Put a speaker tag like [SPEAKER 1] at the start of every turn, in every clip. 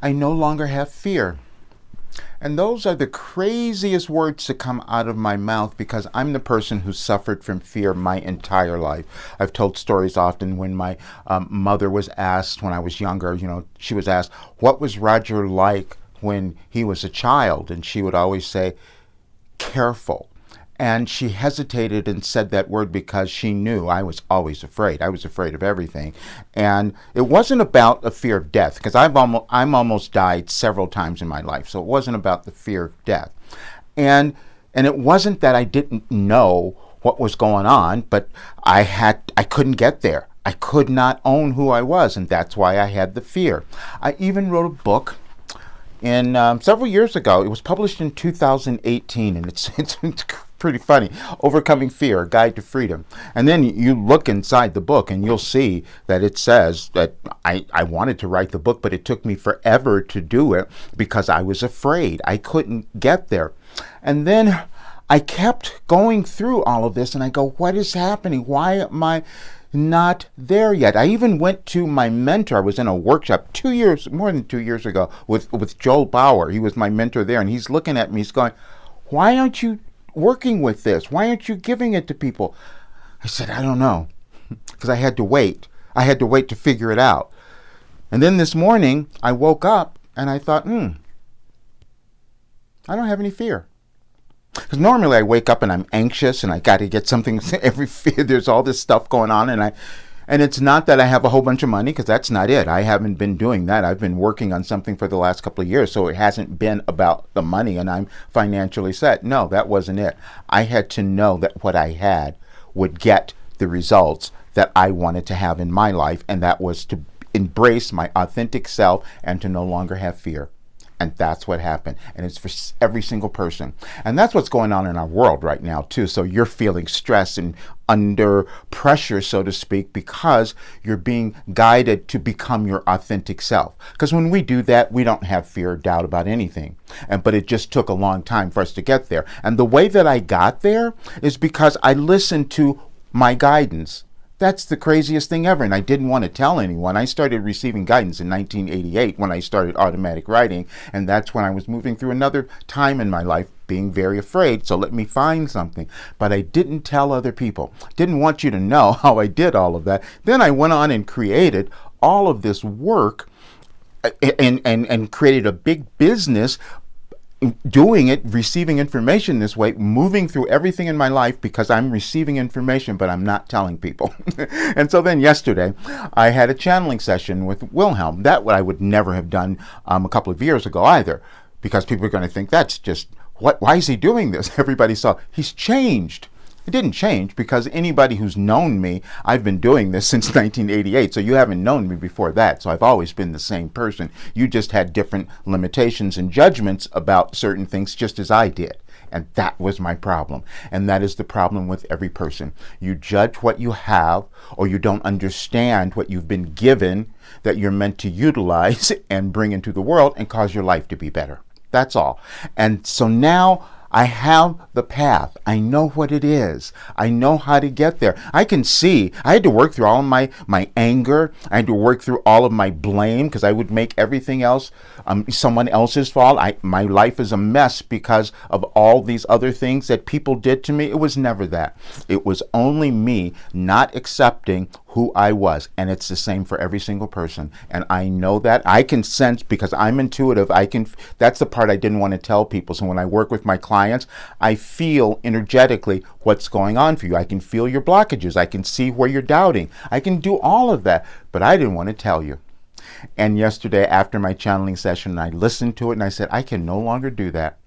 [SPEAKER 1] I no longer have fear. And those are the craziest words to come out of my mouth because I'm the person who suffered from fear my entire life. I've told stories often when my mother was asked when I was younger, she was asked, what was Roger like when he was a child? And she would always say, careful. And she hesitated and said that word because she knew I was always afraid. I was afraid of everything. And it wasn't about a fear of death, because I'm almost died several times in my life. So it wasn't about the fear of death. And it wasn't that I didn't know what was going on, but I couldn't get there. I could not own who I was, and that's why I had the fear. I even wrote a book in several years ago. It was published in 2018, and it's pretty funny. Overcoming Fear, A Guide to Freedom. And then you look inside the book and you'll see that it says that I wanted to write the book, but it took me forever to do it because I was afraid. I couldn't get there. And then I kept going through all of this and I go, what is happening? Why am I not there yet? I even went to my mentor. I was in a workshop more than 2 years ago with Joel Bauer. He was my mentor there, and he's looking at me. He's going, why aren't you working with this? Why aren't you giving it to people? I said, I don't know, because I had to wait. I had to wait to figure it out. And then this morning, I woke up and I thought, I don't have any fear. Because normally I wake up and I'm anxious and I got to get something. There's all this stuff going on, and it's not that I have a whole bunch of money, because that's not it. I haven't been doing that. I've been working on something for the last couple of years, so it hasn't been about the money and I'm financially set. No, that wasn't it. I had to know that what I had would get the results that I wanted to have in my life, and that was to embrace my authentic self and to no longer have fear. And that's what happened. And it's for every single person. And that's what's going on in our world right now, too. So you're feeling stress and under pressure, so to speak, because you're being guided to become your authentic self. Because when we do that, we don't have fear or doubt about anything. But it just took a long time for us to get there. And the way that I got there is because I listened to my guidance. That's the craziest thing ever, and I didn't want to tell anyone. I started receiving guidance in 1988 when I started automatic writing, and that's when I was moving through another time in my life, being very afraid, so let me find something. But I didn't tell other people. Didn't want you to know how I did all of that. Then I went on and created all of this work and created a big business doing it, receiving information this way, moving through everything in my life because I'm receiving information, but I'm not telling people. And so then yesterday, I had a channeling session with Wilhelm. That I would never have done a couple of years ago either, because people are going to think that's just, why is he doing this? Everybody saw, he's changed. It didn't change, because anybody who's known me, I've been doing this since 1988, so you haven't known me before that, so I've always been the same person. You just had different limitations and judgments about certain things, just as I did. And that was my problem. And that is the problem with every person. You judge what you have, or you don't understand what you've been given that you're meant to utilize and bring into the world and cause your life to be better. That's all. And so now I have the path. I know what it is. I know how to get there. I can see. I had to work through all of my anger. I had to work through all of my blame, because I would make everything else someone else's fault. My life is a mess because of all these other things that people did to me. It was never that. It was only me not accepting who I was. And it's the same for every single person. And I know that. I can sense, because I'm intuitive, that's the part I didn't want to tell people. So when I work with my clients, I feel energetically what's going on for you. I can feel your blockages. I can see where you're doubting. I can do all of that, but I didn't want to tell you. And yesterday, after my channeling session, I listened to it and I said, I can no longer do that.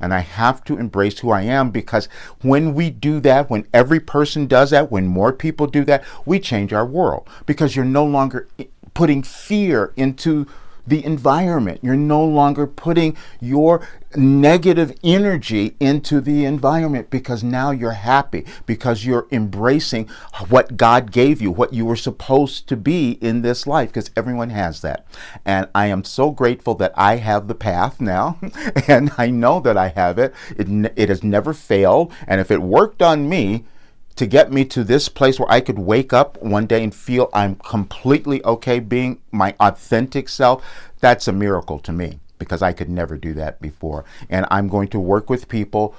[SPEAKER 1] And I have to embrace who I am, because when we do that, when every person does that, when more people do that, we change our world, because you're no longer putting fear into the environment. You're no longer putting your negative energy into the environment, because now you're happy, because you're embracing what God gave you, what you were supposed to be in this life, because everyone has that. And I am so grateful that I have the path now, and I know that I have it. It has never failed, and if it worked on me, to get me to this place where I could wake up one day and feel I'm completely okay being my authentic self, that's a miracle to me, because I could never do that before. And I'm going to work with people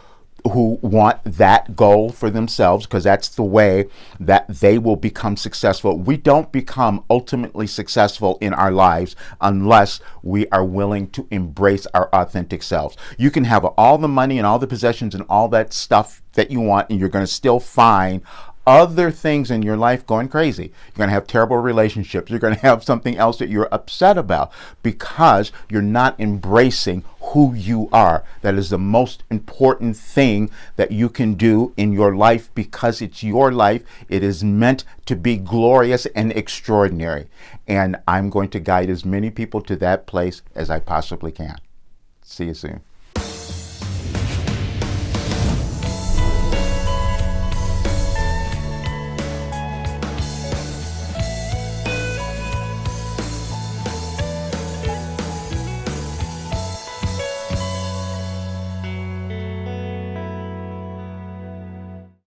[SPEAKER 1] who want that goal for themselves, because that's the way that they will become successful. We don't become ultimately successful in our lives unless we are willing to embrace our authentic selves. You can have all the money and all the possessions and all that stuff that you want, and you're going to still find other things in your life going crazy. You're going to have terrible relationships. You're going to have something else that you're upset about because you're not embracing who you are. That is the most important thing that you can do in your life, because it's your life. It is meant to be glorious and extraordinary. And I'm going to guide as many people to that place as I possibly can. See you soon.